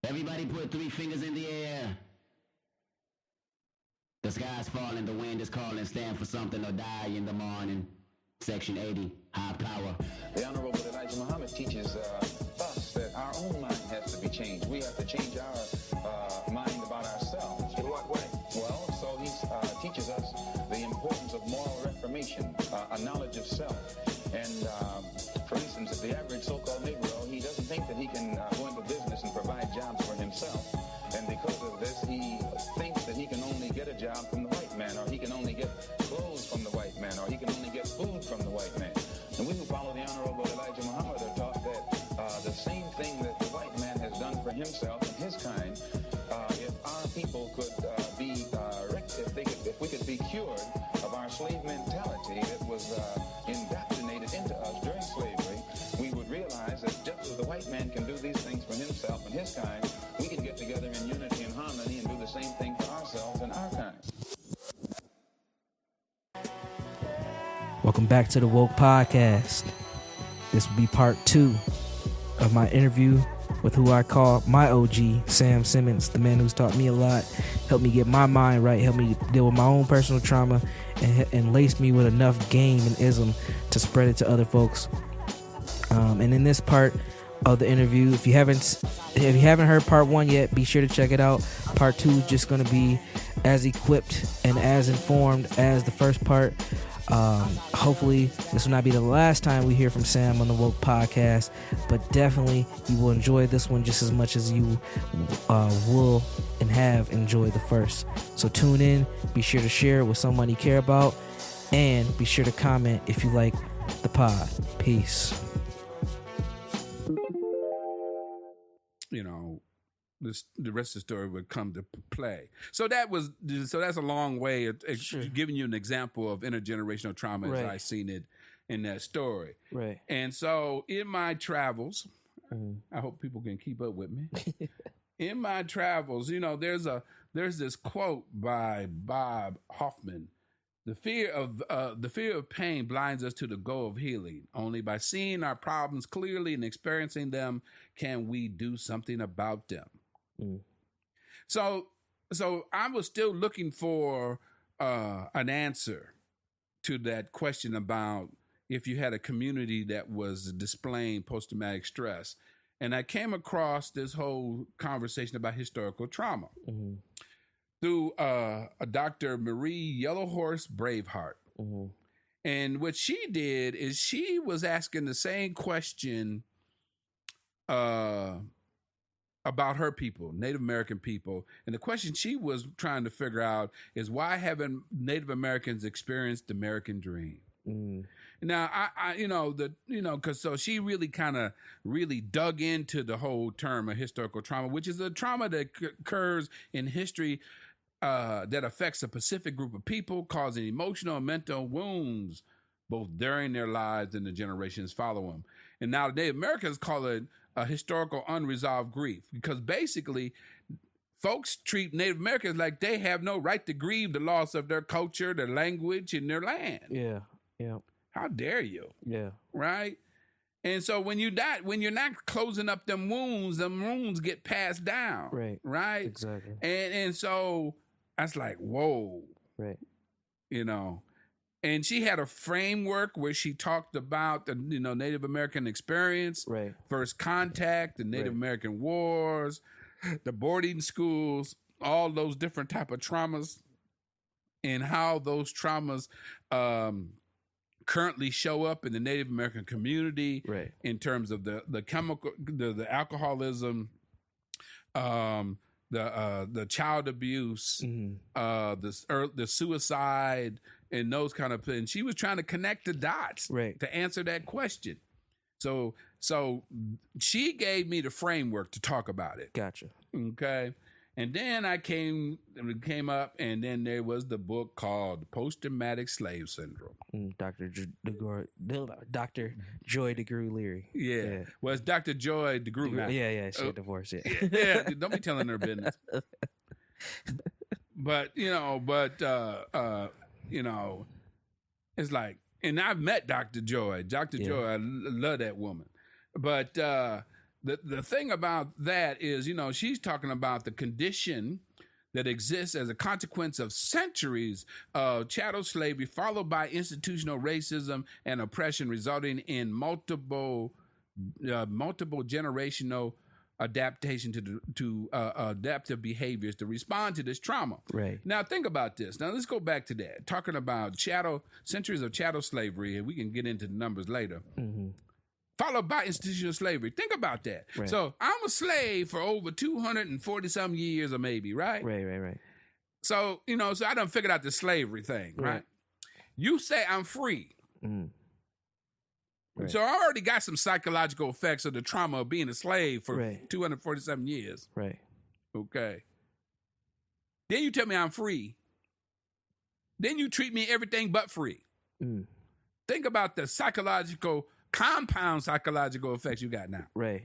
Everybody put 3 fingers in the air. The sky's falling, the wind is calling, stand for something or die in the morning. Section 80, high power. The Honorable Elijah Muhammad teaches us that our own mind has to be changed. We have to change our mind about ourselves. In what way? Well, so he teaches us the importance of moral reformation, a knowledge of self. And for instance, the average so-called Negro, he doesn't think that he can go into business and provide jobs for himself. And because of this, he thinks that he can only get a job from the white man, or he can only get clothes from the white man, or he can only get food from the white man. And we who follow the Honorable Elijah Muhammad are taught that the same thing that the white man has done for himself and his kind, if our people could if we could be cured of our slave mentality that was indoctrinated into us during slavery, we would realize that just as the white man can do these things for himself and his kind, we can get together in unity and harmony and do the same thing for ourselves and our kind. Welcome back to the Woke Podcast. This will be part 2 of my interview with who I call my OG, Sam Simmons, the man who's taught me a lot, helped me get my mind right, helped me deal with my own personal trauma, and laced me with enough game and ism to spread it to other folks. And in this part of the interview, if you haven't heard part 1 yet, be sure to check it out. Part 2 is just going to be as equipped and as informed as the first part. Hopefully this will not be the last time we hear from Sam on the Woke Podcast, but definitely you will enjoy this one just as much as you will and have enjoyed the first. So tune in, be sure to share it with someone you care about, and be sure to comment if you like the pod. Peace. You know, the rest of the story would come to play. So that's a long way of Sure. giving you an example of intergenerational trauma as I seen it in that story. Right. And so in my travels, I hope people can keep up with me. In my travels, you know, there's this quote by Bob Hoffman. The fear of pain blinds us to the goal of healing. Only by seeing our problems clearly and experiencing them can we do something about them. So I was still looking for an answer to that question about if you had a community that was displaying post-traumatic stress. And I came across this whole conversation about historical trauma through a Dr. Marie Yellowhorse Braveheart. And what she did is she was asking the same question about her people, Native American people. And the question she was trying to figure out is, why haven't Native Americans experienced the American dream? Now, because she really kind of dug into the whole term of historical trauma, which is a trauma that occurs in history that affects a specific group of people, causing emotional and mental wounds both during their lives and the generations follow them. And now the Native Americans call it a historical unresolved grief, because basically folks treat Native Americans like they have no right to grieve the loss of their culture, their language, and their land. Yeah. How dare you? Yeah. Right? And so when you're not closing up them wounds get passed down. Right. Right? Exactly. And so I was like, whoa. Right. You know. And she had a framework where she talked about the Native American experience, Right. first contact, the Native American wars, the boarding schools, all those different type of traumas, and how those traumas currently show up in the Native American community, Right. in terms of the chemical, the alcoholism, the child abuse, the suicide, and those kind of things. She was trying to connect the dots to answer that question. So she gave me the framework to talk about it. Gotcha. Okay. And then I came up, and then there was the book called Post-Traumatic Slave Syndrome. Dr. Joy DeGruy Leary. Yeah. Well, it's Dr. Joy DeGruy now. Yeah. She had divorced. Yeah. Yeah. Don't be telling her business. But it's like, and I've met Dr. Joy. Dr. Joy, I love that woman. But the thing about that is, she's talking about the condition that exists as a consequence of centuries of chattel slavery, followed by institutional racism and oppression, resulting in multiple generational adaptation to adaptive behaviors to respond to this trauma. Right. Now, think about this. Now, let's go back to that. Talking about centuries of chattel slavery, and we can get into the numbers later. Mm-hmm. Followed by institutional slavery. Think about that. Right. So I'm a slave for over 240-some years or maybe, right? Right. So, so I done figured out the slavery thing, right? You say I'm free. Mm. Right. So I already got some psychological effects of the trauma of being a slave for Right. 247 years. Right. Okay. Then you tell me I'm free. Then you treat me everything but free. Mm. Think about the compound psychological effects you got now. Right.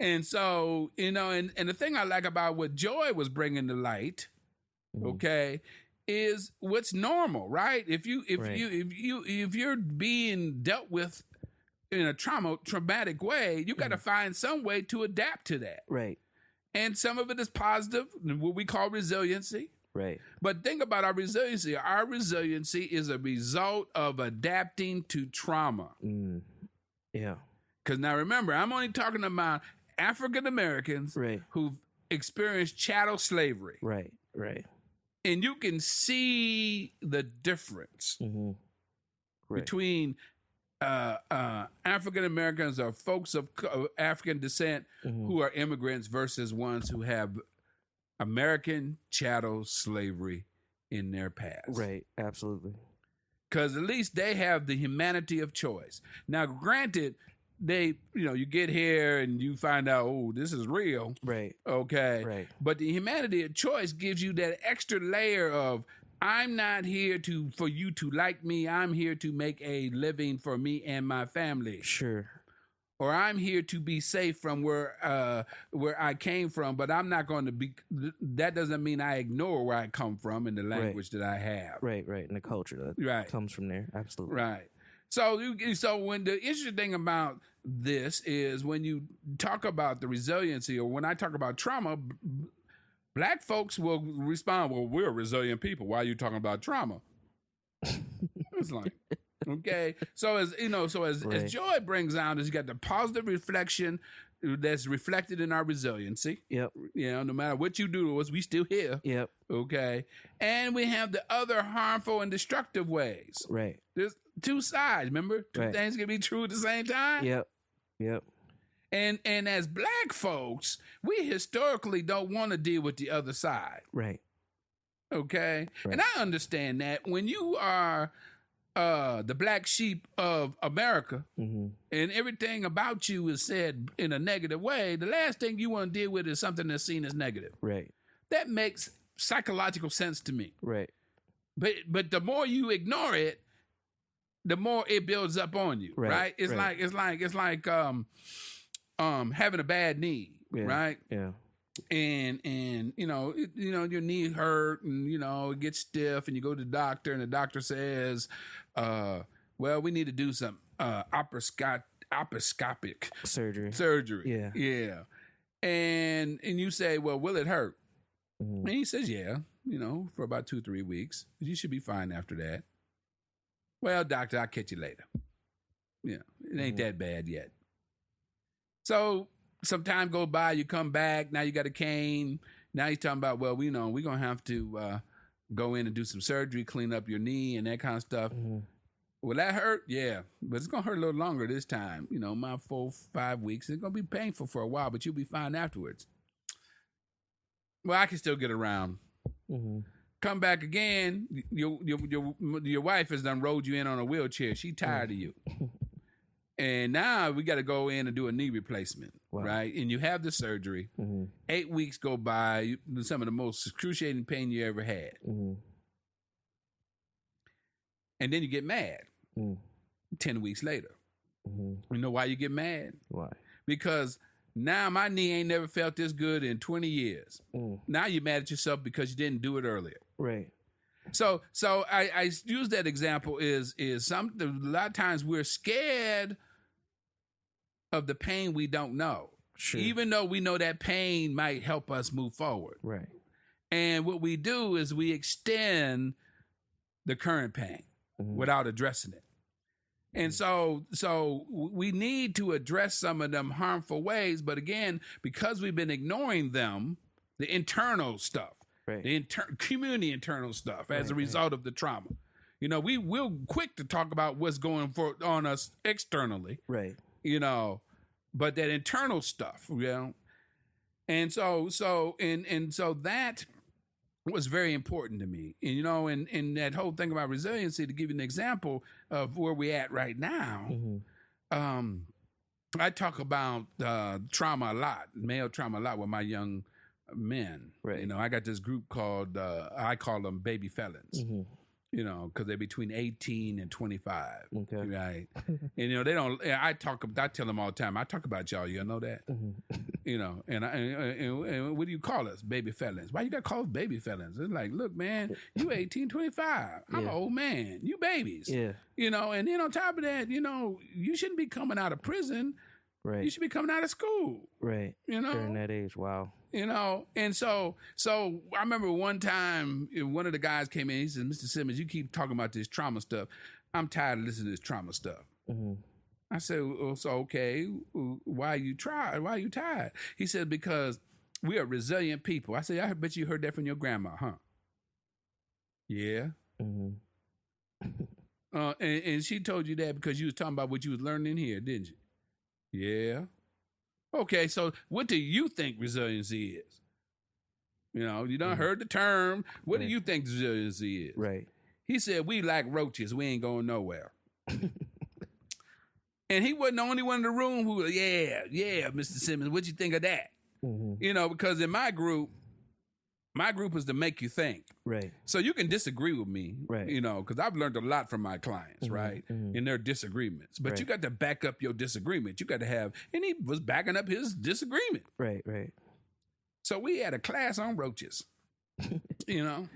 And so, and the thing I like about what Joy was bringing to light, okay, is what's normal, right? If you're being dealt with in a traumatic way, you got to find some way to adapt to that. Right. And some of it is positive, what we call resiliency. Right. But think about our resiliency. Our resiliency is a result of adapting to trauma. Mm. Yeah. Because now remember, I'm only talking about African Americans who've experienced chattel slavery. Right. And you can see the difference between African Americans or folks of African descent who are immigrants versus ones who have American chattel slavery in their past. Right. Absolutely. Because at least they have the humanity of choice. Now, granted, you get here and you find out, oh, this is real. Right. Okay. Right. But the humanity of choice gives you that extra layer of, I'm not here for you to like me. I'm here to make a living for me and my family. Sure. Or I'm here to be safe from where I came from, but I'm not going to be. That doesn't mean I ignore where I come from and the language that I have. Right. And the culture that comes from there. Absolutely. Right. So when the interesting thing about this is when you talk about the resiliency, or when I talk about trauma, Black folks will respond, well, we're resilient people. Why are you talking about trauma? It's like, okay. So as Joy brings out, is you got the positive reflection that's reflected in our resiliency. Yep. No matter what you do to us, we still here. Yep. Okay. And we have the other harmful and destructive ways. Right. There's two sides, remember? Two things can be true at the same time. Yep. And as Black folks, we historically don't want to deal with the other side. Right. Okay? Right. And I understand that when you are the black sheep of America and everything about you is said in a negative way, the last thing you want to deal with is something that's seen as negative. Right. That makes psychological sense to me. Right. But the more you ignore it, the more it builds up on you. Right. It's like having a bad knee. Yeah. Right. Yeah. And your knee hurt and it gets stiff and you go to the doctor and the doctor says, well, we need to do some laparoscopic surgery. Yeah. And you say, well, will it hurt? And he says, yeah, for about 2-3 weeks. You should be fine after that. Well, doctor, I'll catch you later. Yeah, it ain't that bad yet. So some time goes by, you come back, now you got a cane. Now he's talking about, well, we're going to have to go in and do some surgery, clean up your knee and that kind of stuff. Will that hurt? Yeah, but it's going to hurt a little longer this time. My 4-5 weeks. It's going to be painful for a while, but you'll be fine afterwards. Well, I can still get around. Come back again, your wife has done rolled you in on a wheelchair. She tired of you. And now we got to go in and do a knee replacement, right? And you have the surgery. 8 weeks go by, some of the most excruciating pain you ever had. And then you get mad 10 weeks later. You know why you get mad? Why? Because now my knee ain't never felt this good in 20 years. Now you're mad at yourself because you didn't do it earlier. Right. So I use that example is a lot of times we're scared of the pain we don't know. Sure. Even though we know that pain might help us move forward. Right. And what we do is we extend the current pain without addressing it. And so we need to address some of them harmful ways. But again, because we've been ignoring them, the internal stuff, Right. the community internal stuff as a result of the trauma. You know, we're quick to talk about what's going on us externally. Right. You know, but that internal stuff, you know. And so that was very important to me. And, you know, and that whole thing about resiliency, to give you an example of where we're at right now, I talk about trauma a lot, male trauma a lot with my young men. Right. You know, I got this group called, I call them baby felons. You know, because they're between 18 and 25. Okay. Right. And, you know, they don't, I tell them all the time, I talk about y'all, you know that? You know, and what do you call us? Baby felons. Why you got to call us baby felons? It's like, look, man, you 18, 25. I'm an old man. You babies. Yeah. You know, and then on top of that, you know, you shouldn't be coming out of prison. Right. You should be coming out of school. Right. You know? During that age. Wow. You know, and so I remember one time one of the guys came in. He said, "Mr. Simmons, you keep talking about this trauma stuff. I'm tired of listening to this trauma stuff." I said, "Well, so okay, why are you tired? Why are you tired?" He said, "Because we are resilient people." I said, "I bet you heard that from your grandma, huh?" Yeah. And she told you that because you was talking about what you was learning here, didn't you? Yeah. Okay, so what do you think resiliency is? You know, you done heard the term. What do you think resiliency is? Right. He said, we like roaches. We ain't going nowhere. And he wasn't the only one in the room who, yeah, Mr. Simmons, what'd you think of that? You know, because in my group is to make you think. Right. So you can disagree with me, Right. you know, because I've learned a lot from my clients, right, in their disagreements. But you got to back up your disagreement. You got to have, and he was backing up his disagreement. Right. So we had a class on roaches, you know.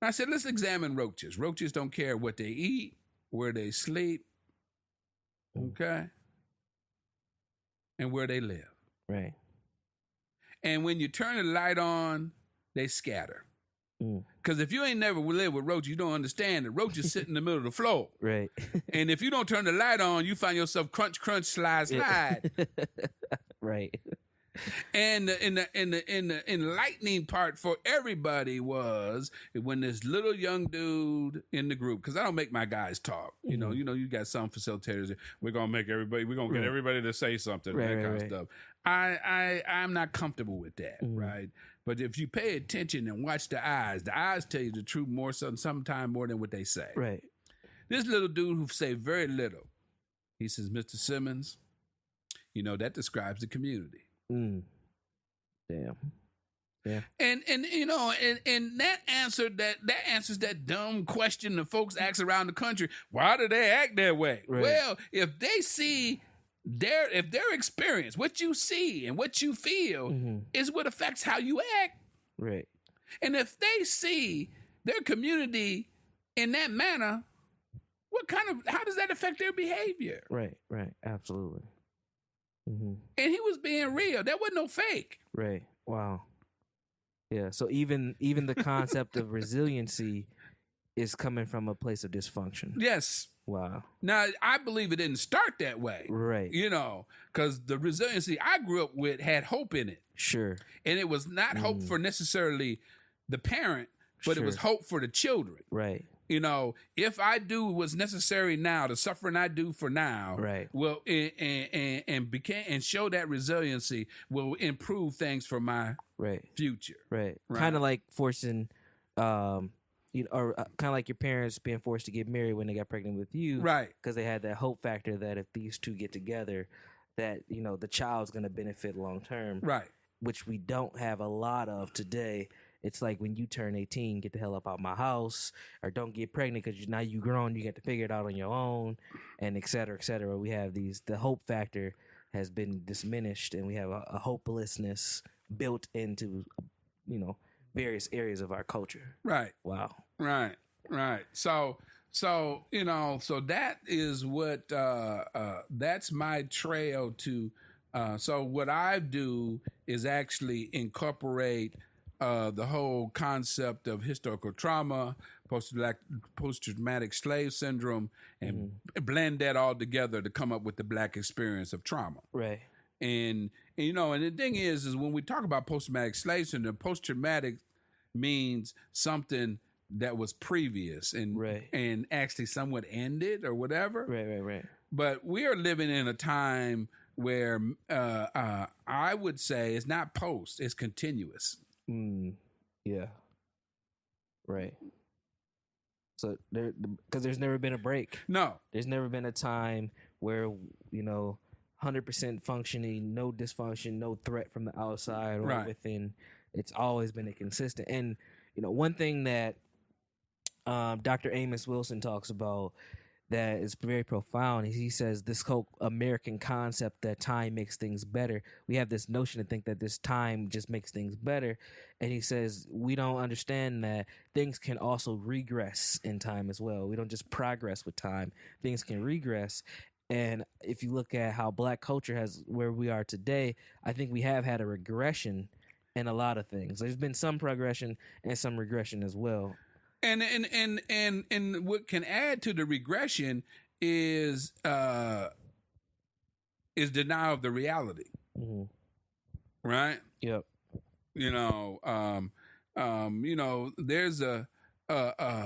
I said, let's examine roaches. Roaches don't care what they eat, where they sleep, okay, and where they live. Right. And when you turn the light on, they scatter. Because if you ain't never lived with roaches, you don't understand that roaches sit in the middle of the floor. Right. And if you don't turn the light on, you find yourself crunch, slide. Right. And the enlightening part for everybody was when this little young dude in the group, because I don't make my guys talk. You know, you got some facilitators. We're gonna get everybody to say something, that kind of stuff. I'm not comfortable with that, right? But if you pay attention and watch the eyes tell you the truth more, sometimes more than what they say. Right. This little dude who say very little, he says, "Mr. Simmons, you know, that describes the community." Damn. Yeah. And you know, and that answers that dumb question that folks ask around the country. Why do they act that way? Right. Well, if they see their experience, what you see and what you feel is what affects how you act. Right. And if they see their community in that manner, how does that affect their behavior? Right. Absolutely. And he was being real. That wasn't no fake. Right. Wow. Yeah. So even the concept of resiliency is coming from a place of dysfunction. Yes. Wow. Now, I believe it didn't start that way. Right. You know, because the resiliency I grew up with had hope in it. Sure. And it was not hope for necessarily the parent, but it was hope for the children. Right. You know, if I do what's necessary now, the suffering I do for now, right, will and show that resiliency will improve things for my future. Right. Kind of like forcing, kind of like your parents being forced to get married when they got pregnant with you, right? Because they had that hope factor that if these two get together, that the child's going to benefit long term, right? Which we don't have a lot of today. It's like when you turn 18, get the hell up out my house, or don't get pregnant because now you grown, you get to figure it out on your own, and et cetera, et cetera. We have the hope factor has been diminished, and we have a hopelessness built into, various areas of our culture. Right. Wow. Right. So So, so that is what that's my trail to. So what I do is actually incorporate the whole concept of historical trauma, post-traumatic slave syndrome, and blend that all together to come up with the Black experience of trauma. Right. And and the thing is when we talk about post-traumatic slave syndrome, post-traumatic means something that was previous and actually somewhat ended or whatever. Right. But we are living in a time where I would say it's not post, it's continuous. Yeah. Right. So because there's never been a break. No. There's never been a time where 100% functioning, no dysfunction, no threat from the outside or within. It's always been a consistent. And one thing that Dr. Amos Wilson talks about that is very profound. He says this whole American concept that time makes things better. We have this notion to think that this time just makes things better. And he says we don't understand that things can also regress in time as well. We don't just progress with time. Things can regress. And if you look at how Black culture has where we are today, I think we have had a regression in a lot of things. There's been some progression and some regression as well. And what can add to the regression is denial of the reality, right? Yep. There's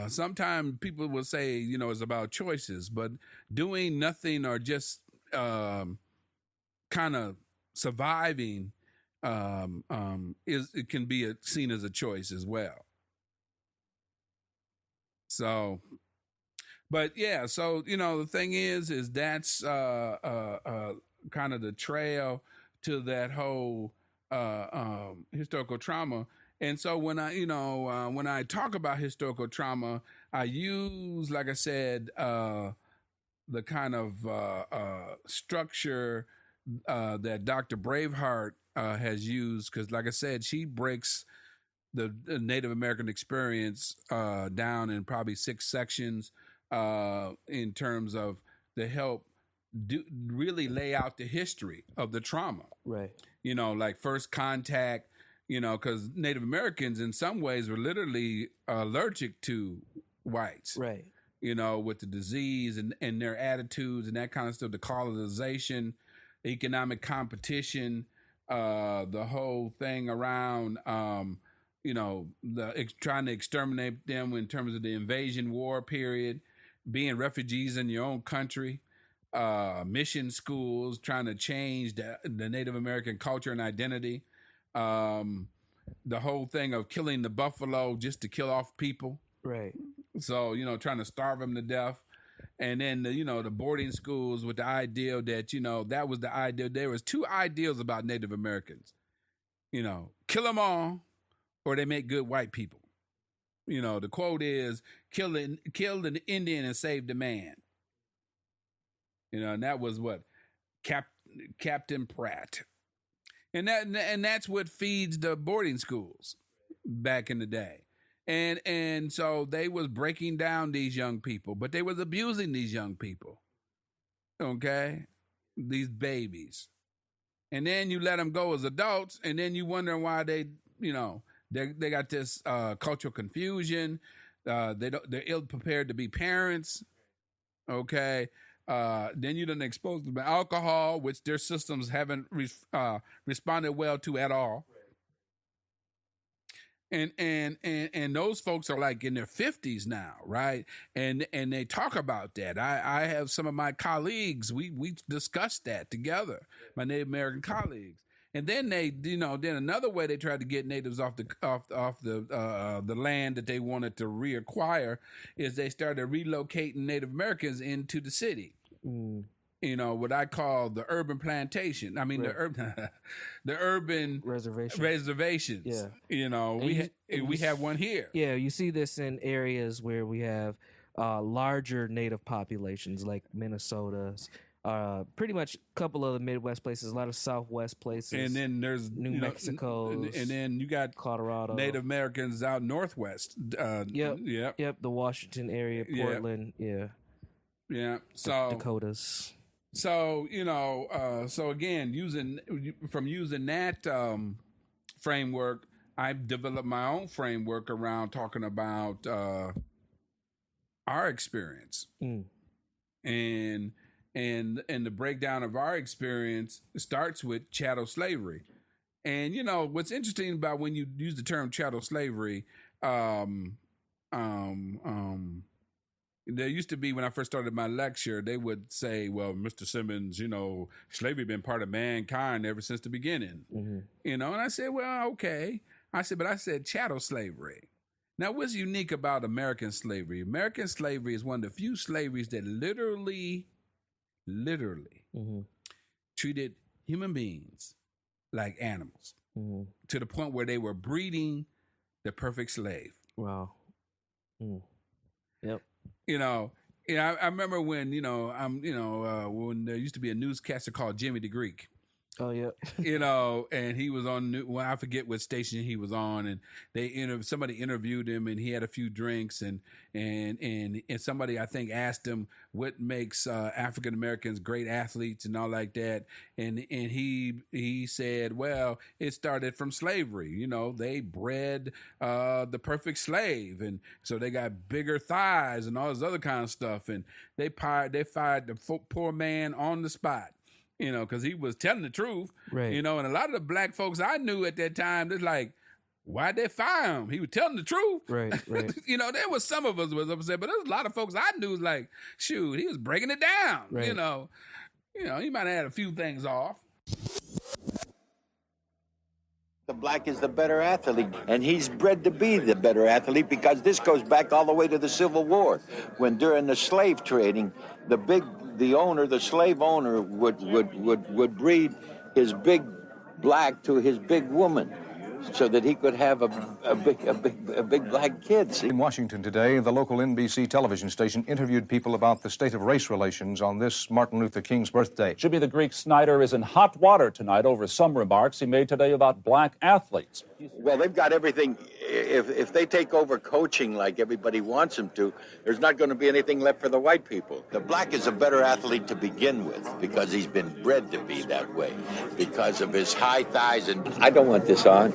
sometimes people will say it's about choices, but doing nothing or just kind of surviving it can be seen as a choice as well. So, but yeah, so the thing is that's kind of the trail to that whole historical trauma. And so when I talk about historical trauma, I use, like I said, the kind of structure that Dr. Braveheart has used, because, like I said, she breaks the Native American experience down in probably 6 sections in terms of the help really lay out the history of the trauma. Right. Like first contact, because Native Americans in some ways were literally allergic to whites. Right. With the disease and their attitudes and that kind of stuff, the colonization, economic competition, the whole thing around trying to exterminate them in terms of the invasion war period, being refugees in your own country, mission schools, trying to change the Native American culture and identity, the whole thing of killing the buffalo just to kill off people. Right. So, trying to starve them to death. And then, the boarding schools with the ideal that, that was the ideal. There was 2 ideals about Native Americans, kill them all, or they make good white people. The quote is, kill the Indian and save the man. And that was what? Captain Pratt. And that's what feeds the boarding schools back in the day. And so they was breaking down these young people, but they was abusing these young people. Okay? These babies. And then you let them go as adults, and then you wonder why they got this cultural confusion. They're ill prepared to be parents. Okay. Then you done exposed them to alcohol, which their systems haven't responded well to at all. And those folks are like in their 50s now, right? And they talk about that. I have some of my colleagues, we discussed that together, my Native American colleagues. And then then another way they tried to get natives off the land that they wanted to reacquire is they started relocating Native Americans into the city. What I call the urban plantation. I mean, right. the urban reservations. Yeah. We have one here. Yeah, you see this in areas where we have larger native populations like Minnesota's, Pretty much a couple of the Midwest places, a lot of Southwest places. And then there's New Mexico, and then you got Colorado, Native Americans out Northwest. Yep. The Washington area, Portland, yeah. So Dakotas. So so again, using that framework, I've developed my own framework around talking about our experience, and the breakdown of our experience starts with chattel slavery. And what's interesting about when you use the term chattel slavery, there used to be, when I first started my lecture, they would say, well, Mr. Simmons, slavery been part of mankind ever since the beginning. And I said, well, okay. I said chattel slavery. Now, what's unique about American slavery? American slavery is one of the few slaveries that literally treated human beings like animals, to the point where they were breeding the perfect slave. Wow. Yep. I remember when when there used to be a newscaster called Jimmy the Greek. Oh yeah. And he was on. Well, I forget what station he was on, and somebody interviewed him, and he had a few drinks, and somebody, I think, asked him what makes African Americans great athletes and all like that, and he said, well, it started from slavery. They bred the perfect slave, and so they got bigger thighs and all this other kind of stuff, and they fired the poor man on the spot. Because he was telling the truth, right? And a lot of the black folks I knew at that time, they're like, why'd they fire him? He was telling the truth, right? There was some of us was upset, but there's a lot of folks I knew was like, shoot, he was breaking it down, right. He might have had a few things off. The black is the better athlete, and he's bred to be the better athlete because this goes back all the way to the Civil War, when during the slave trading, the slave owner would breed his big black to his big woman, so that he could have a big black kid. See? In Washington today, the local NBC television station interviewed people about the state of race relations on this Martin Luther King's birthday. Jimmy the Greek Snyder is in hot water tonight over some remarks he made today about black athletes. Well, they've got everything. If they take over coaching like everybody wants them to, there's not going to be anything left for the white people. The black is a better athlete to begin with because he's been bred to be that way, because of his high thighs. And I don't want this on.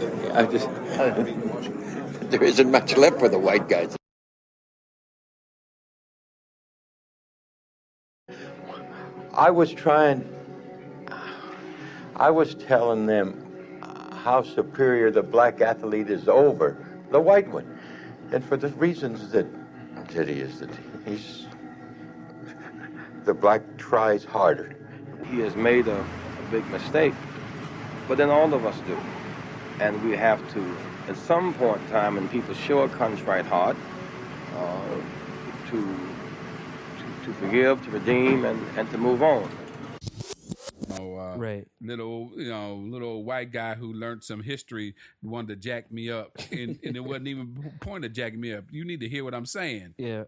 There isn't much left for the white guys. I was telling them how superior the black athlete is over the white one, and for the reasons that the black tries harder. He has made a big mistake, but then all of us do, and we have to, at some point in time, when people show a contrite heart, to forgive, to redeem, and to move on. Right. Little white guy who learned some history wanted to jack me up, and it wasn't even point to jacking me up. You need to hear what I'm saying. Yeah.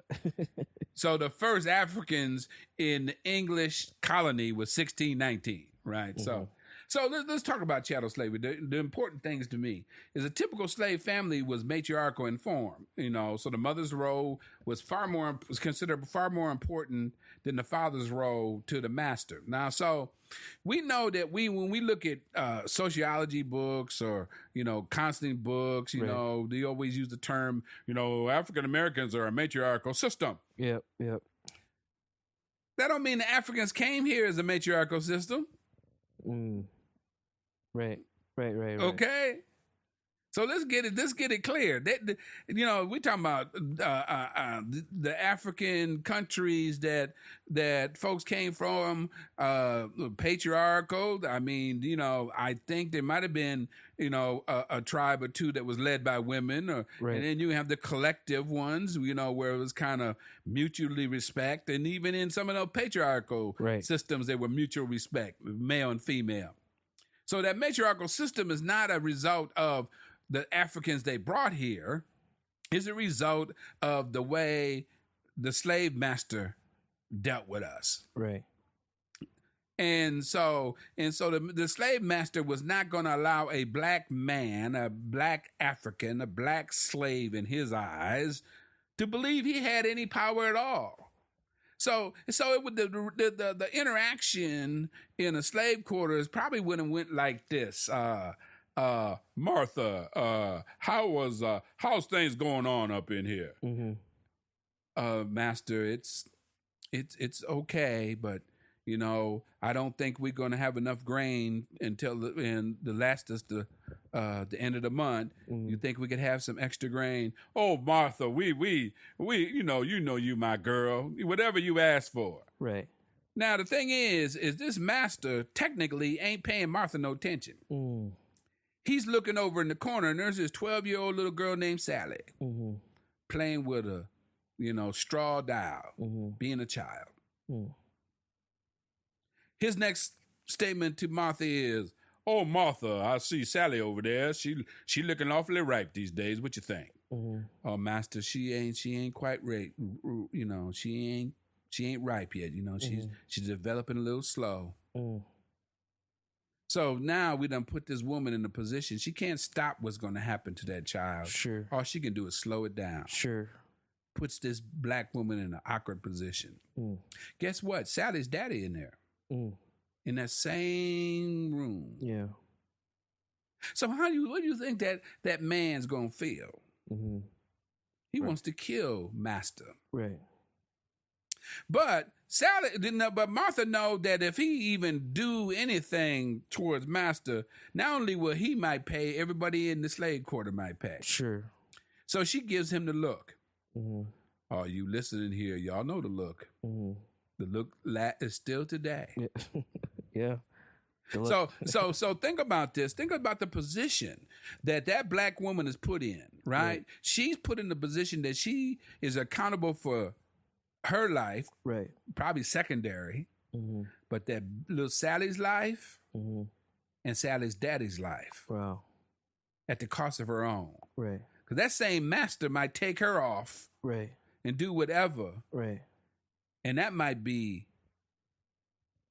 So the first Africans in the English colony was 1619, right? Mm-hmm. So let's talk about chattel slavery. The important things to me is a typical slave family was matriarchal in form. So the mother's role was considered far more important than the father's role to the master. Now, so we know that when we look at sociology books or counseling books, right. They always use the term African Americans are a matriarchal system. Yep. That don't mean the Africans came here as a matriarchal system. Right. Okay. So let's get it clear. We talking about the African countries that folks came from, patriarchal. I mean, I think there might have been, a tribe or two that was led by women, right. And then you have the collective ones, where it was kind of mutually respect, and even in some of those patriarchal right. systems, there were mutual respect, male and female. So that matriarchal system is not a result of the Africans they brought here. It's a result of the way the slave master dealt with us. Right. And so the slave master was not going to allow a black man, a black African, a black slave in his eyes to believe he had any power at all. So it would the interaction in a slave quarters probably would have went like this. Martha, how's things going on up in here? Master, it's okay, but I don't think we're going to have enough grain until the end of the month. You think we could have some extra grain? Oh, Martha, we you my girl, whatever you ask for. Right. Now the thing is this master technically ain't paying Martha no attention. He's looking over in the corner, and there's this 12-year-old little girl named Sally playing with a straw doll, being a child. His next statement to Martha is, "Oh, Martha, I see Sally over there. She looking awfully ripe these days. What you think?" "Oh, Master, she ain't quite ripe. She ain't ripe yet. She's developing a little slow." So now we done put this woman in a position she can't stop what's going to happen to that child. Sure. All she can do is slow it down. Sure. Puts this black woman in an awkward position. Guess what? Sally's daddy in there. In that same room. Yeah. So what do you think that man's gonna feel? He wants to kill Master. Right. But Martha know that if he even do anything towards Master, not only will he might pay, everybody in the slave quarter might pay. Sure. So she gives him the look. Oh, you listening here? Y'all know the look. The look is still today. Yeah. So think about this. Think about the position that black woman is put in, right? She's put in the position that she is accountable for her life, right? Probably secondary, but that little Sally's life and Sally's daddy's life, wow, at the cost of her own, right? Because that same master might take her off, right, and do whatever, right. And that might be,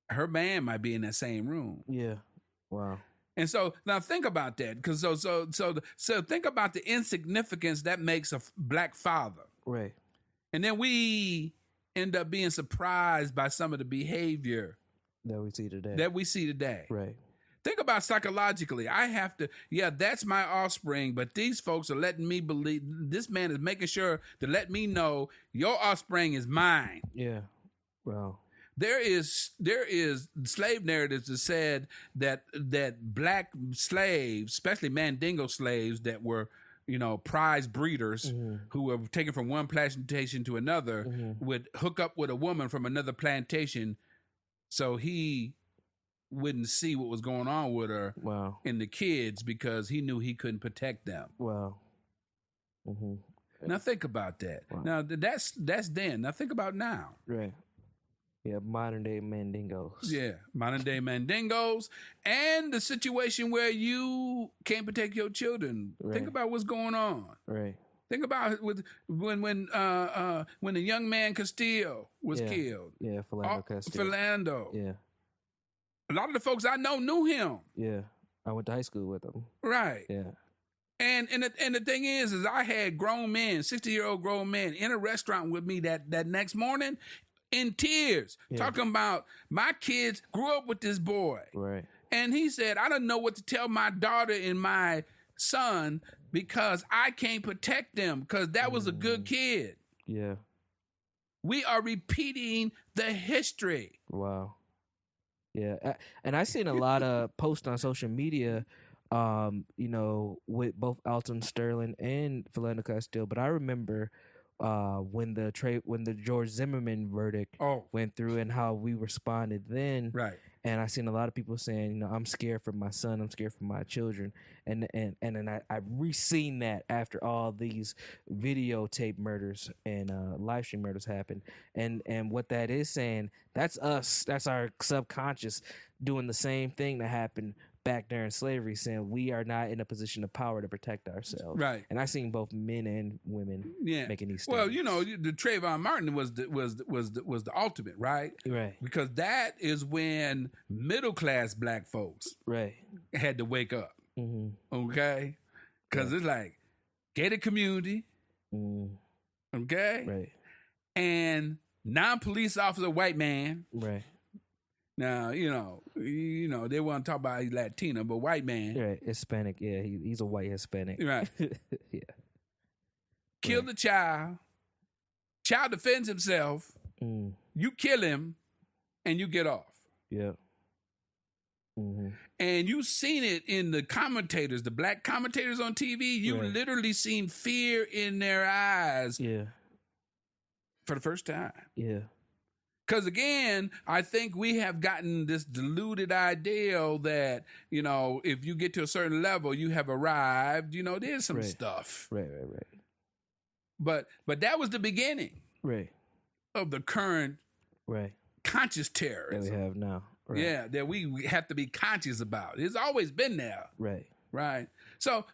her man might be in that same room. Yeah. Wow. And so now think about that. Because so think about the insignificance that makes a black father. Right. And then we end up being surprised by some of the behavior that we see today. Right. Think about psychologically. I have to, that's my offspring, but these folks are letting me believe, this man is making sure to let me know your offspring is mine. Yeah. Wow. There is slave narratives that said that black slaves, especially Mandingo slaves that were, prize breeders who were taken from one plantation to another, would hook up with a woman from another plantation so he wouldn't see what was going on with her and the kids because he knew he couldn't protect them. Wow. Now think about that. Wow. Now that's then. Now think about now. Right. Yeah, modern day Mandingos. Yeah, modern day Mandingos, and the situation where you can't protect your children. Right. Think about what's going on. Right. Think about when the young man Castillo was killed. Yeah, Philando Castillo. Philando. Yeah. A lot of the folks I know knew him. Yeah, I went to high school with him. Right. Yeah. And the thing is I had grown men, 60-year-old grown men, in a restaurant with me that next morning, in tears, talking about my kids grew up with this boy. Right. And he said, I don't know what to tell my daughter and my son because I can't protect them because that was a good kid. Yeah. We are repeating the history. Wow. Yeah. And I seen a lot of posts on social media, with both Alton Sterling and Philando Castillo. But I remember when the George Zimmerman verdict went through and how we responded then. Right. And I seen a lot of people saying, I'm scared for my son, I'm scared for my children. And then I re-seen that after all these videotape murders and live stream murders happened. And what that is saying, that's us, that's our subconscious doing the same thing that happened back during slavery saying we are not in a position of power to protect ourselves. Right. And I seen both men and women making these Well, statements. the Trayvon Martin was the ultimate, right? Right. Because that is when middle class black folks Right. had to wake up. Mm-hmm. Okay? Because it's like gated community. Okay? Right. And non-police officer white man. Right. Now, they want to talk about he's Latino, but white man. Right. Hispanic. Yeah, he's a white Hispanic. Right. Yeah. Kill the child. Child defends himself. You kill him, and you get off. Yeah. Mm-hmm. And you seen it in the commentators, the black commentators on TV. You literally seen fear in their eyes. Yeah. For the first time. Yeah. Because again, I think we have gotten this deluded ideal that, if you get to a certain level, you have arrived. There's some stuff. Right. But that was the beginning. Right. Of the current conscious terrorism. That we have now. Right. Yeah, that we have to be conscious about. It's always been there. Right. Right. So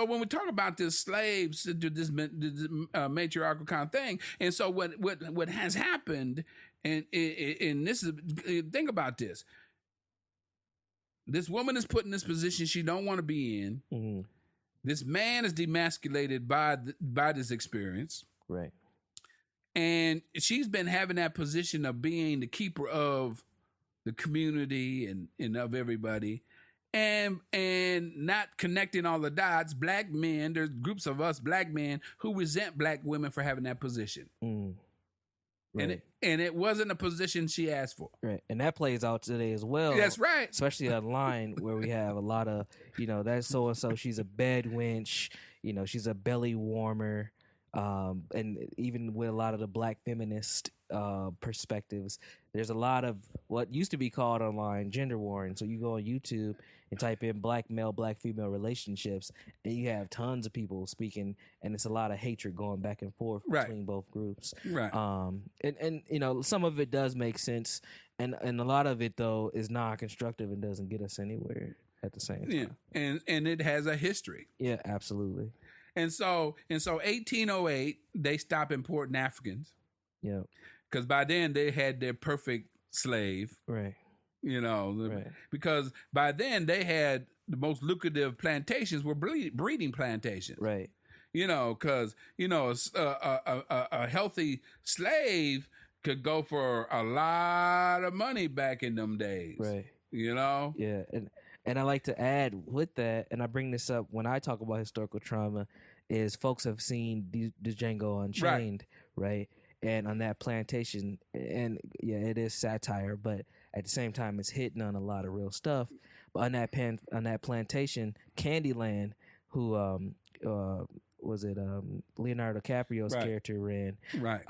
when we talk about this slaves, this matriarchal kind of thing, and so what has happened, and this is, think about this. This woman is put in this position she don't want to be in. Mm-hmm. This man is demasculated by this experience. Right. And she's been having that position of being the keeper of the community and of everybody. And not connecting all the dots. Black men, there's groups of us black men who resent black women for having that position. Right. And it wasn't a position she asked for. Right. And that plays out today as well. That's right. Especially online where we have a lot of, that's so-and-so, she's a bed wench, she's a belly warmer. And even with a lot of the black feminist perspectives, there's a lot of what used to be called online gender warring. So you go on YouTube and type in black male, black female relationships, and you have tons of people speaking, and it's a lot of hatred going back and forth between both groups. Right. And some of it does make sense, and a lot of it though is non-constructive and doesn't get us anywhere at the same time. Yeah, and it has a history. Yeah, absolutely. And so 1808, they stop importing Africans. Yeah. Because by then they had their perfect slave. Right. Because by then they had the most lucrative plantations were breeding plantations. Right. Because, a healthy slave could go for a lot of money back in them days. Right. Yeah. And I like to add with that, and I bring this up when I talk about historical trauma, is folks have seen the Django Unchained, right? And on that plantation, and yeah, it is satire, but at the same time, it's hitting on a lot of real stuff. But on that plantation, Candyland, who was it Leonardo DiCaprio's character ran? Right.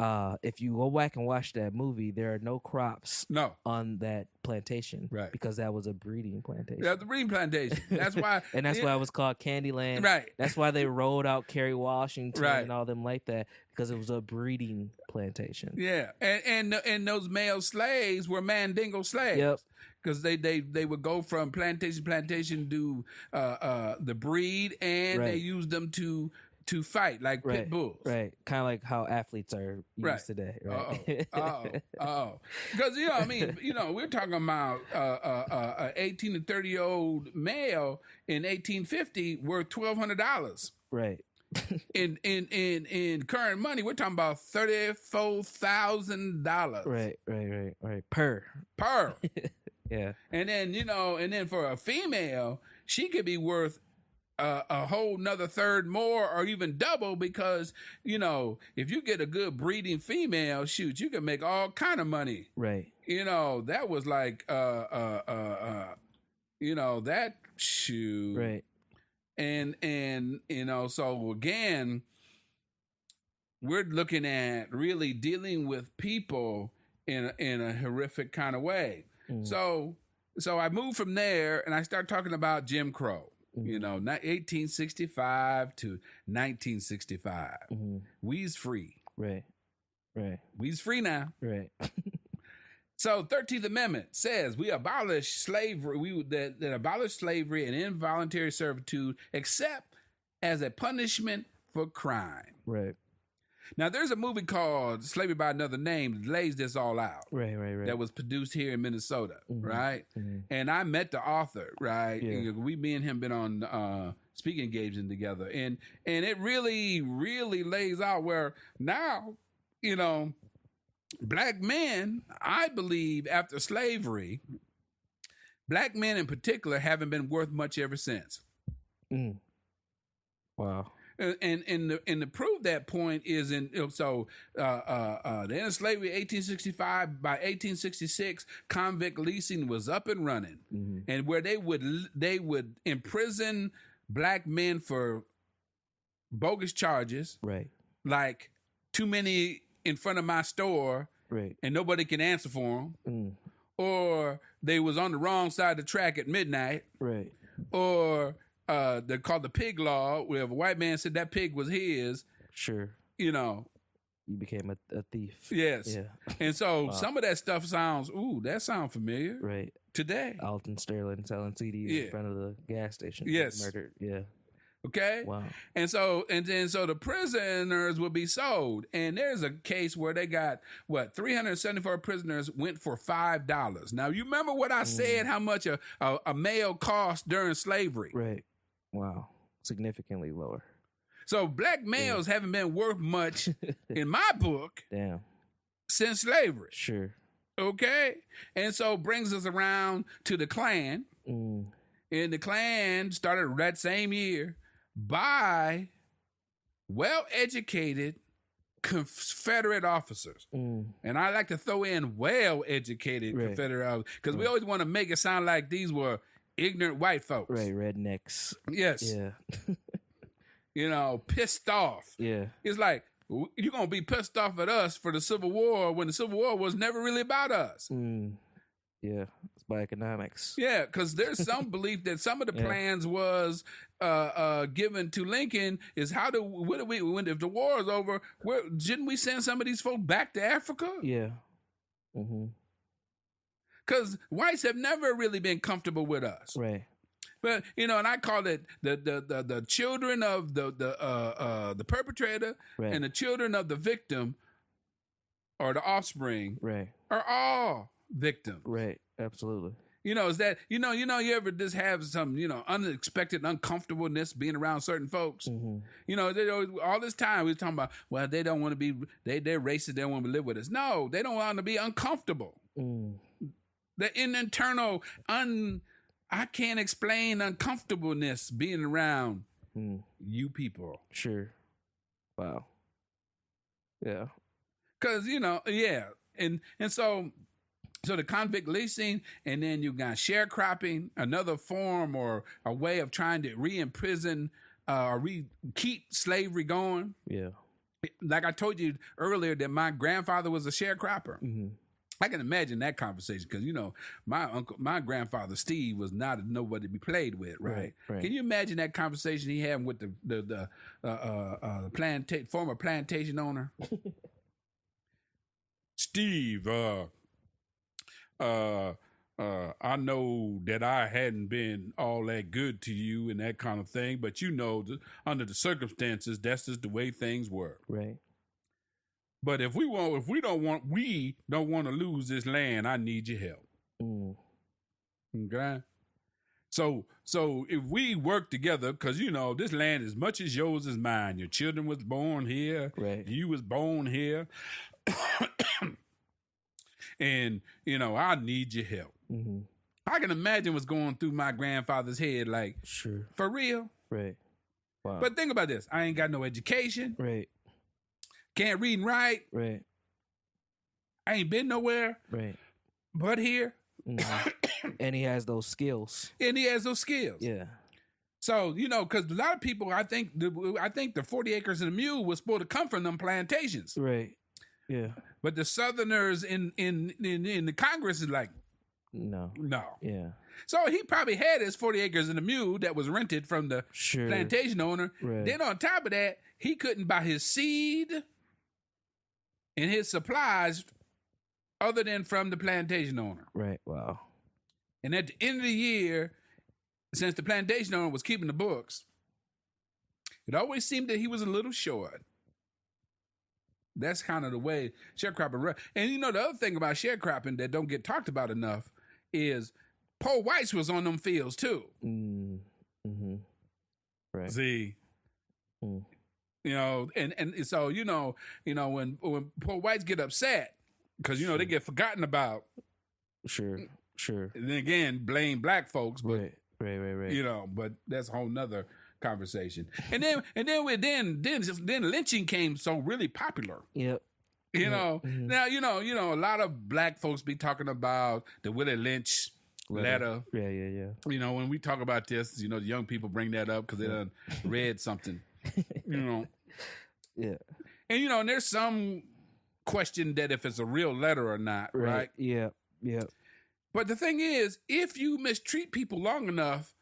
If you go back and watch that movie, there are no crops on that plantation, right? Because that was a breeding plantation. That's the breeding plantation. That's why, and that's why it was called Candyland. Right. That's why they rolled out Kerry Washington right. and all them like that, because it was a breeding plantation. Yeah, and those male slaves were Mandingo slaves. Yep. Because they would go from plantation to plantation, do the breed, and right. they used them to fight like right. pit bulls. Right. Kind of like how athletes are used right. today. Right. Because, we're talking about an 18 to 30-year-old male in 1850 worth $1,200. Right. in current money, we're talking about $34,000. Right. Per. Yeah. And then for a female, she could be worth a whole nother third more or even double, because if you get a good breeding female, shoot, you can make all kind of money. Right. That was like that shoot. Right. And so again, we're looking at really dealing with people in a horrific kind of way. Mm. So I moved from there and I started talking about Jim Crow. Mm-hmm. 1865 to 1965. Mm-hmm. We's free. Right. We's free now. Right. So 13th Amendment says we abolish slavery, that abolish slavery and involuntary servitude except as a punishment for crime. Right. Now, there's a movie called Slavery by Another Name that lays this all out. Right. That was produced here in Minnesota, right? And I met the author, right? Yeah. Me and him been on speaking engagements together. And it really, really lays out where now, black men, I believe, after slavery, black men in particular haven't been worth much ever since. Wow. And to prove that point is the end of slavery 1865. By 1866, convict leasing was up and running, and where they would imprison black men for bogus charges, right? Like too many in front of my store, right? And nobody can answer for them, or they was on the wrong side of the track at midnight, right? Or they're called the pig law, where if a white man said that pig was his, sure, you became a thief. Yes. Yeah. And so some of that stuff sounds familiar. Right. Today. Alton Sterling selling CDs in front of the gas station. Yes. Murdered. Yeah. Okay. Wow. And so the prisoners would be sold. And there's a case where they got 374 prisoners went for $5. Now you remember what I said, how much a male cost during slavery. Right. Wow. Significantly lower. So black males haven't been worth much in my book. Damn. Since slavery. Sure. Okay. And so brings us around to the Klan. And the Klan started that same year by well-educated Confederate officers. And I like to throw in well-educated Confederate officers because we always want to make it sound like these were ignorant white folks. Right, rednecks. Yes. Yeah. Pissed off. Yeah. It's like, you're going to be pissed off at us for the Civil War when the Civil War was never really about us. Yeah, it's by economics. Yeah, because there's some belief that some of the plans was given to Lincoln is if the war is over, shouldn't we send some of these folks back to Africa? Yeah. Because whites have never really been comfortable with us. Right. But and I call it the children of the perpetrator and the children of the victim or the offspring are all victims. Right. Absolutely. Is that you ever just have some unexpected uncomfortableness being around certain folks. They always, all this time we was talking about they don't want to be they're racist, they don't want to live with us. No, they don't want to be uncomfortable. The internal I can't explain uncomfortableness being around you people. Sure. Wow. Yeah. Because, And so the convict leasing, and then you got sharecropping, another form or a way of trying to re-imprison or keep slavery going. Yeah. Like I told you earlier that my grandfather was a sharecropper. I can imagine that conversation because my grandfather Steve was not nobody to be played with, right? Can you imagine that conversation he had with the former plantation owner? Steve, I know that I hadn't been all that good to you and that kind of thing, but under the circumstances, that's just the way things were. Right. But if we don't want to lose this land, I need your help. Okay. So if we work together, because this land is much as yours as mine. Your children was born here. Right. You was born here. And I need your help. I can imagine what's going through my grandfather's head, like, sure, for real. Right. Wow. But think about this: I ain't got no education. Right. Can't read and write. Right. I ain't been nowhere. Right. But here. And he has those skills. Yeah. So, because a lot of people, I think the 40 acres and a mule was supposed to come from them plantations. Right. Yeah. But the Southerners in the Congress is like, no. Yeah. So he probably had his 40 acres and a mule that was rented from the plantation owner. Right. Then on top of that, he couldn't buy his seed and his supplies other than from the plantation owner. Right. Wow. And at the end of the year, since the plantation owner was keeping the books, it always seemed that he was a little short. That's kind of the way sharecropping run. And you know, the other thing about sharecropping that don't get talked about enough is poor whites was on them fields too. Mm-hmm. Right. See, you know, and so you know when poor whites get upset because you know they get forgotten about. Sure. And then again, blame black folks, but right. You know, but that's a whole nother conversation. And then lynching came so really popular. Yep. You know, now you know a lot of black folks be talking about the Willie Lynch letter. Yeah. You know, when we talk about this, you know, the young people bring that up because they done read something. You know. Yeah. And you know, and there's some question that if it's a real letter or not, right? Yeah. But the thing is, if you mistreat people long enough,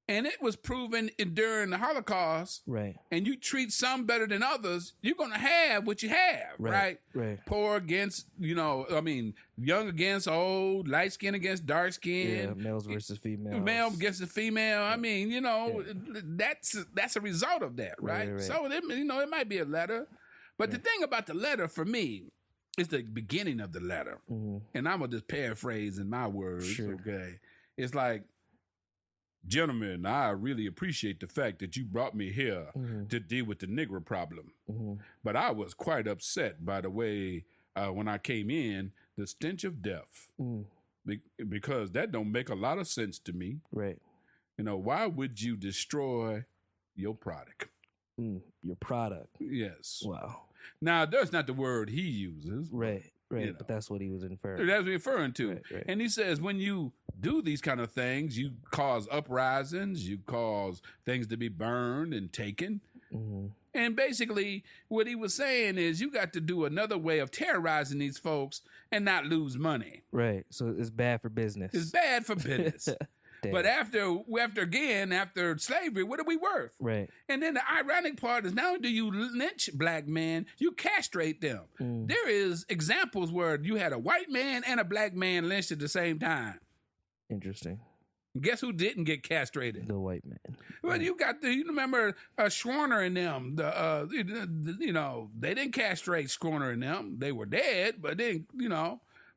and it was proven during the Holocaust, right, and you treat some better than others, you're going to have what you have, right? Poor against, you know, I mean, young against old, light skin against dark skin. Yeah, males versus females. Male against the female. I mean, you know, that's a result of that, right? So, you know, it might be a letter. But the thing about the letter for me, it's the beginning of the letter. And I'm going to just paraphrase in my words, okay? It's like, gentlemen, I really appreciate the fact that you brought me here to deal with the Negro problem. But I was quite upset by the way, when I came in, the stench of death. Because that don't make a lot of sense to me. Right. You know, why would you destroy your product? Your product. Yes. Wow. Now, that's not the word he uses. Right. You know. But that's what he was inferring. That's what he's referring to. Right. And he says when you do these kind of things, you cause uprisings, you cause things to be burned and taken. And basically what he was saying is you got to do another way of terrorizing these folks and not lose money. Right. So it's bad for business. It's bad for business. But after slavery, what are we worth? Right. And then the ironic part is not only do you lynch black men, you castrate them. There is examples where you had a white man and a black man lynched at the same time. Interesting. Guess who didn't get castrated? The white man. Well, you remember Schwerner and them. You know, they didn't castrate Schwerner and them. They were dead, but then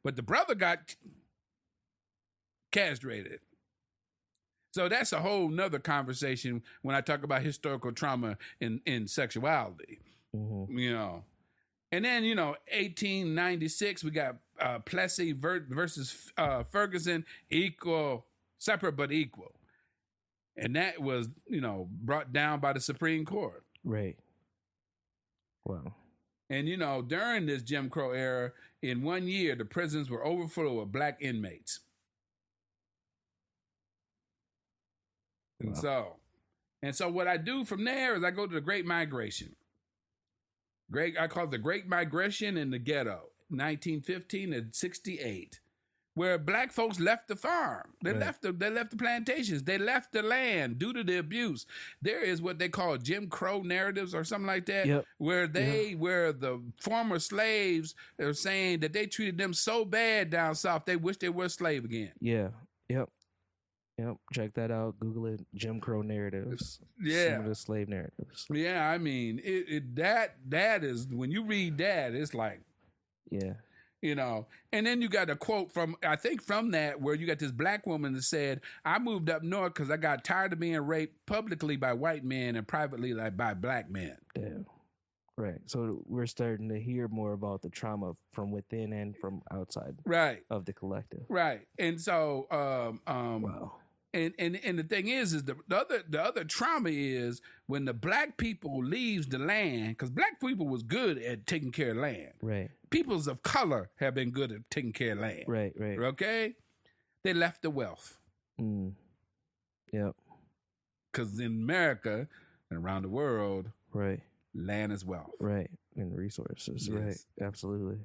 but the brother got castrated. So that's a whole nother conversation when I talk about historical trauma in sexuality, you know. And then, 1896, we got Plessy versus Ferguson, separate but equal. And that was, brought down by the Supreme Court. Right. Wow. And, during this Jim Crow era, in 1 year, the prisons were overfull of black inmates. And so what I do from there is I go to the Great Migration. I call it the Great Migration in the Ghetto, 1915 to 68, where black folks left the farm. They left the plantations. They left the land due to the abuse. There is what they call Jim Crow narratives or something like that, where the former slaves are saying that they treated them so bad down south, they wish they were a slave again. Yeah. Yep, check that out. Google it. Jim Crow narratives. Yeah, some of the slave narratives. Yeah, I mean, that is when you read that, it's like, And then you got a quote from that where you got this black woman that said, "I moved up north because I got tired of being raped publicly by white men and privately by black men." Damn. Right. So we're starting to hear more about the trauma from within and from outside. Right. Of the collective. Right. And so, wow. And the thing is the other trauma is when the black people leaves the land, because black people was good at taking care of land. Right. Peoples of color have been good at taking care of land. Right. Okay? They left the wealth. Yep. Because in America and around the world, right, land is wealth. Right. And resources. Yes. Right. Absolutely.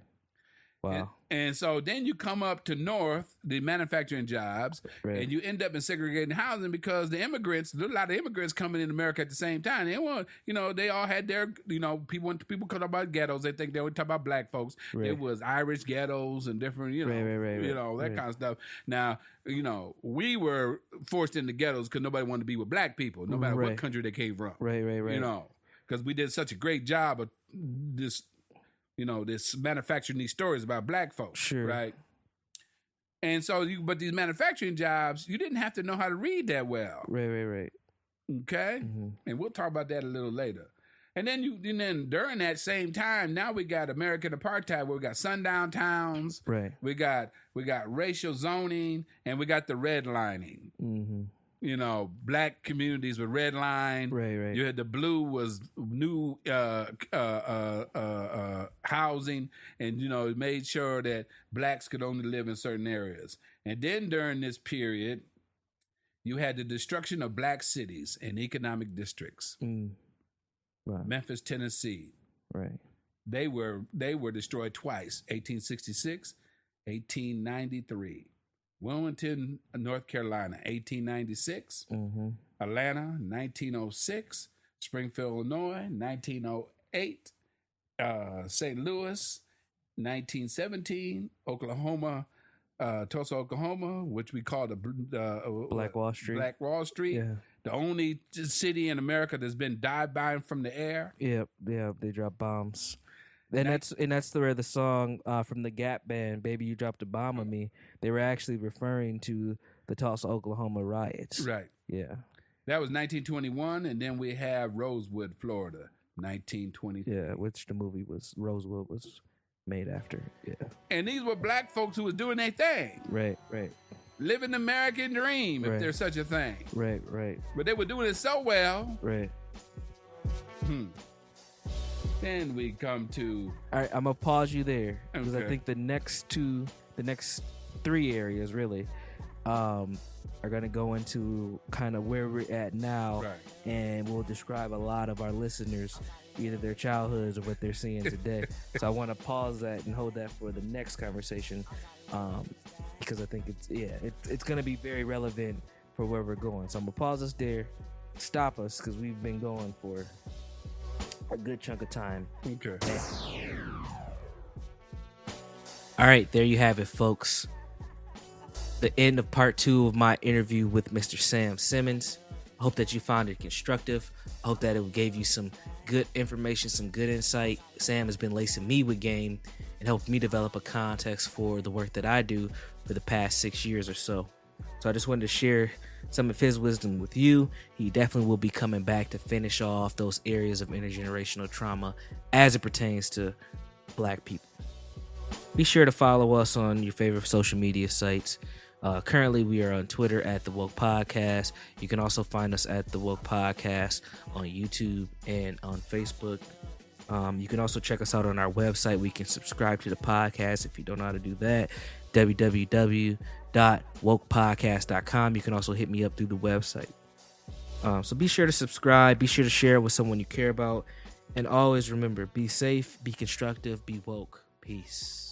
Wow. And so then you come up to North, the manufacturing jobs, Right. and you end up in segregated housing because the immigrants, there's a lot of immigrants coming in America at the same time. They want, they all had their, when people talk about ghettos, they think they would talk about black folks. Right. It was Irish ghettos and different, that kind of stuff. Now, we were forced into ghettos because nobody wanted to be with black people, no matter what country they came from. Right. Because we did such a great job of this manufacturing these stories about black folks, Sure. right? And so, but these manufacturing jobs, you didn't have to know how to read that well, Right. okay? Mm-hmm. And we'll talk about that a little later. And then during that same time, now we got American apartheid, where we got sundown towns, Right. we got racial zoning, and we got the redlining. Mm-hmm. Black communities with red line. Right. You had the blue was new housing, and it made sure that blacks could only live in certain areas. And then during this period, you had the destruction of black cities and economic districts. Right. Memphis, Tennessee. Right. They were destroyed twice: 1866, 1893. Wilmington, North Carolina, 1896. Mm-hmm. Atlanta, 1906. Springfield, Illinois, 1908. St. Louis, 1917. Oklahoma, Tulsa, Oklahoma, which we call the Black Wall Street. Black Wall Street. Yeah. The only city in America that's been dive-bombed from the air. Yep. They drop bombs. And that's where the song from the Gap band, "Baby You Dropped a Bomb on Me," they were actually referring to the Tulsa, Oklahoma riots. Right. Yeah. That was 1921, and then we have Rosewood, Florida, 1923. Yeah, which the movie Rosewood was made after. Yeah. And these were black folks who was doing their thing. Right. Living the American dream, if Right. there's such a thing. Right. But they were doing it so well. Right. Then we come to... All right, I'm going to pause you there because I Okay. think the next three areas really are going to go into kind of where we're at now, Right. and we'll describe a lot of our listeners, either their childhoods or what they're seeing today. So I want to pause that and hold that for the next conversation because I think it's going to be very relevant for where we're going. So I'm going to pause us there, stop us because we've been going for a good chunk of time. Okay. All right, there you have it, folks. The end of part 2 of my interview with Mr. Sam Simmons. I hope that you found it constructive. I hope that it gave you some good information, some good insight. Sam has been lacing me with game and helped me develop a context for the work that I do for the past 6 years or so. So I just wanted to share some of his wisdom with you. He definitely will be coming back to finish off those areas of intergenerational trauma as it pertains to black people. Be sure to follow us on your favorite social media sites. Currently, we are on Twitter at The Woke Podcast. You can also find us at The Woke Podcast on YouTube and on Facebook. You can also check us out on our website. We can subscribe to the podcast if you don't know how to do that. www.wokepodcast.com. You can also hit me up through the website. So be sure to subscribe. Be sure to share it with someone you care about. And always remember, be safe, be constructive, be woke. Peace.